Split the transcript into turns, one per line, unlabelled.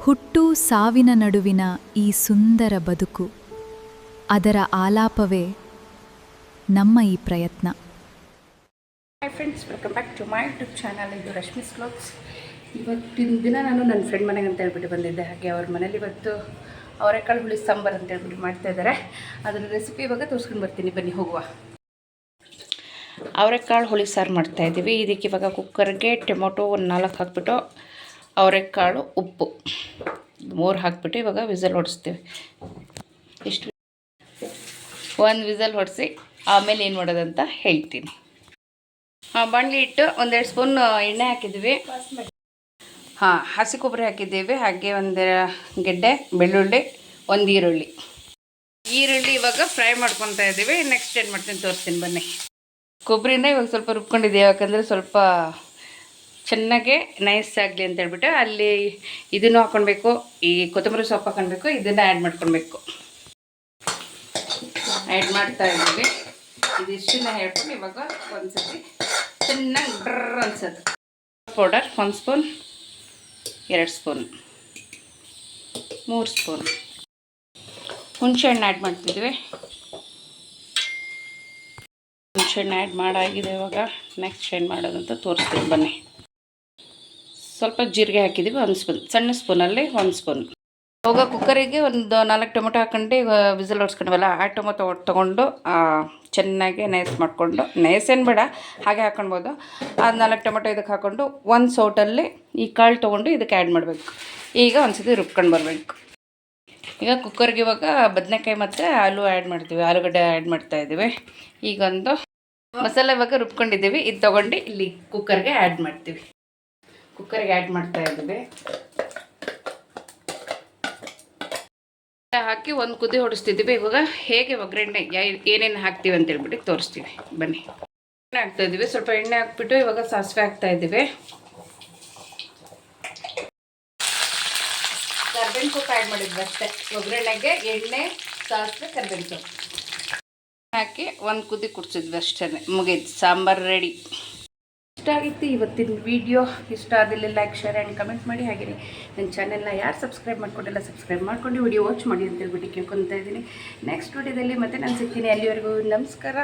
ಹುಟ್ಟು ಸಾವಿನ ನಡುವಿನ ಈ ಸುಂದರ ಬದುಕು, ಅದರ ಆಲಾಪವೇ ನಮ್ಮ ಈ ಪ್ರಯತ್ನ.
Hi friends, welcome back to my YouTube channel. ಇದು ರಶ್ಮಿಸ್ ವ್ಲಾಗ್ಸ್. ಇವತ್ತಿನ ದಿನ ನಾನು ನನ್ನ ಫ್ರೆಂಡ್ ಮನೆಗೆ ಅಂತ ಹೇಳ್ಬಿಟ್ಟು ಬಂದಿದ್ದೆ. ಹಾಗೆ ಅವ್ರ ಮನೇಲಿ ಇವತ್ತು ಅವರೆಕಾಳು ಹುಳಿ ಸಾಂಬಾರು ಅಂತ ಹೇಳ್ಬಿಟ್ಟು ಮಾಡ್ತಾಯಿದ್ದಾರೆ. ಅದರ ರೆಸಿಪಿ ಇವಾಗ ತೋರಿಸ್ಕೊಂಡು ಬರ್ತೀನಿ, ಬನ್ನಿ ಹೋಗುವ. ಅವರೆಕಾಳು ಹುಳಿ ಸಾರು ಮಾಡ್ತಾಯಿದ್ದೀವಿ. ಇದಕ್ಕೆ ಇವಾಗ ಕುಕ್ಕರ್ಗೆ ಟೊಮೊಟೊ ಒಂದು 4 ಹಾಕ್ಬಿಟ್ಟು, ಅವರೆಕಾಳು, ಉಪ್ಪು 3 ಹಾಕ್ಬಿಟ್ಟು ಇವಾಗ ವಿಸಲ್ ಹೊಡಿಸ್ತೀವಿ. ಇಷ್ಟು ಒಂದು ವಿಸಲ್ ಹೊಡಿಸಿ ಆಮೇಲೆ ಏನು ಮಾಡೋದಂತ ಹೇಳ್ತೀನಿ. ಬಾಣಲಿ ಇಟ್ಟು 1-2 ಸ್ಪೂನ್ ಎಣ್ಣೆ ಹಾಕಿದ್ವಿ. ಹಸಿ ಕೊಬ್ಬರಿ ಹಾಕಿದ್ದೀವಿ. ಹಾಗೆ 1 ಗೆಡ್ಡೆ ಬೆಳ್ಳುಳ್ಳಿ, 1 ಈರುಳ್ಳಿ ಇವಾಗ ಫ್ರೈ ಮಾಡ್ಕೊತಾ ಇದ್ದೀವಿ. ನೆಕ್ಸ್ಟ್ ಏನು ಮಾಡ್ತೀನಿ ತೋರಿಸ್ತೀನಿ, ಬನ್ನಿ. ಕೊಬ್ಬರಿನ ಇವಾಗ ಸ್ವಲ್ಪ ರುಬ್ಕೊಂಡಿದ್ದೀವಿ, ಯಾಕಂದರೆ ಸ್ವಲ್ಪ ಚೆನ್ನಾಗೆ ನೈಸ್ ಆಗಲಿ ಅಂತ ಹೇಳ್ಬಿಟ್ಟು. ಅಲ್ಲಿ ಇದನ್ನು ಹಾಕ್ಕೊಳ್ಬೇಕು, ಈ ಕೊತ್ತಂಬರಿ ಸೊಪ್ಪು ಹಾಕ್ಕೊಳ್ಬೇಕು, ಇದನ್ನು ಆ್ಯಡ್ ಮಾಡ್ಕೊಳ್ಬೇಕು. ಆ್ಯಡ್ ಮಾಡ್ತಾ ಇದ್ದೀವಿ. ಇದಿಷ್ಟನ್ನ ಹೇಳ್ಕೊಂಡು ಇವಾಗ ಒಂದ್ಸತಿ ಚೆನ್ನಾಗಿ ಡ್ರರ್ ಅನ್ಸೋದು. ಪೌಡರ್ 1 ಸ್ಪೂನ್, 2 ಸ್ಪೂನ್, 3 ಸ್ಪೂನ್ ಹುಣಸೆಹಣ್ಣು ಆ್ಯಡ್ ಮಾಡ್ತಿದ್ವಿ. ಹುಣಸೆಹಣ್ಣು ಆ್ಯಡ್ ಮಾಡಾಗಿದೆ. ಇವಾಗ ನೆಕ್ಸ್ಟ್ ಏನು ಮಾಡೋದಂತ ತೋರಿಸ್ತೀನಿ, ಬನ್ನಿ. ಸ್ವಲ್ಪ ಜೀರಿಗೆ ಹಾಕಿದ್ದೀವಿ, 1 ಸ್ಪೂನ್, ಸಣ್ಣ ಸ್ಪೂನಲ್ಲಿ 1 ಸ್ಪೂನ್. ಇವಾಗ ಕುಕ್ಕರಿಗೆ ಒಂದು 4 ಟೊಮೊಟೊ ಹಾಕ್ಕೊಂಡು ವಿಸಲ್ ಹೊಡ್ಸ್ಕೊಂಡ್ವಲ್ಲ, ಆ ಟೊಮೊಟೊ ತೊಗೊಂಡು ಚೆನ್ನಾಗಿ ನೈಸ್ ಮಾಡಿಕೊಂಡು, ನೈಸೇನು ಬೇಡ, ಹಾಗೆ ಹಾಕ್ಕೊಳ್ಬೋದು. ಅದು 4 ಟೊಮೊಟೊ ಇದಕ್ಕೆ ಹಾಕ್ಕೊಂಡು 1 ಸೌಟಲ್ಲಿ ಈ ಕಾಳು ತೊಗೊಂಡು ಇದಕ್ಕೆ ಆ್ಯಡ್ ಮಾಡಬೇಕು. ಈಗ ಒಂದ್ಸತಿ ರುಬ್ಕೊಂಡು ಬರಬೇಕು. ಈಗ ಕುಕ್ಕರ್ಗೆ ಇವಾಗ ಬದನೆಕಾಯಿ ಮತ್ತು ಆಲೂಗಡ್ಡೆ ಆ್ಯಡ್ ಮಾಡ್ತಾಯಿದ್ದೀವಿ. ಈಗ ಒಂದು ಮಸಾಲೆ ಇವಾಗ ರುಬ್ಕೊಂಡಿದ್ದೀವಿ, ಇದು ತೊಗೊಂಡು ಇಲ್ಲಿ ಕುಕ್ಕರ್ಗೆ ಆ್ಯಡ್ ಮಾಡ್ತೀವಿ. ಕುಕ್ಕರ್ಗೆ ಆ್ಯಡ್ ಮಾಡ್ತಾಯಿದ್ದೀವಿ. ಹಾಕಿ ಒಂದು ಕುದಿ ಹೊಡಿಸ್ತಿದ್ದೀವಿ. ಇವಾಗ ಹೇಗೆ ಒಗ್ಗರಣೆ ಏನೇನು ಹಾಕ್ತೀವಿ ಅಂತ ಹೇಳ್ಬಿಟ್ಟು ತೋರಿಸ್ತೀವಿ, ಬನ್ನಿ. ಎಣ್ಣೆ ಹಾಕ್ತಾಯಿದ್ದೀವಿ. ಸ್ವಲ್ಪ ಎಣ್ಣೆ ಹಾಕ್ಬಿಟ್ಟು ಇವಾಗ ಸಾಸಿವೆ ಹಾಕ್ತಾಯಿದ್ದೀವಿ. ಕರ್ಬೇವಿನ ಸೊಪ್ಪು ಆ್ಯಡ್ ಮಾಡಿದ್ವಿ ಅಷ್ಟೇ. ಒಗ್ಗರಣೆಗೆ ಎಣ್ಣೆ, ಸಾಸಿವೆ, ಕರ್ಬೇವಿನ ಸೊಪ್ಪು ಹಾಕಿ ಒಂದು ಕುದಿ ಕುಡಿಸಿದ್ವಿ ಅಷ್ಟೇ, ಮುಗೀತು, ಸಾಂಬಾರು ರೆಡಿ. ಇಷ್ಟ ಆಗಿತ್ತು ಇವತ್ತಿನ ವಿಡಿಯೋ. ಇಷ್ಟ ಆದಲ್ಲಿ ಲೈಕ್, ಶೇರ್ ಆ್ಯಂಡ್ ಕಮೆಂಟ್ ಮಾಡಿ. ಹಾಗೆ ನನ್ನ ಚಾನೆಲ್ನ ಯಾರು ಸಬ್ಸ್ಕ್ರೈಬ್ ಮಾಡ್ಕೊಂಡಿಲ್ಲ, ಸಬ್ಸ್ಕ್ರೈಬ್ ಮಾಡ್ಕೊಂಡು ವಿಡಿಯೋ ವಾಚ್ ಮಾಡಿ ಅಂತ ಹೇಳ್ಬಿಟ್ಟು ಕೇಳ್ಕೊತಾ ಇದ್ದೀನಿ. ನೆಕ್ಸ್ಟ್ ವಿಡಿಯೋದಲ್ಲಿ ಮತ್ತೆ ನಾನು ಸಿಗ್ತೀನಿ. ಅಲ್ಲಿವರೆಗೂ ನಮಸ್ಕಾರ.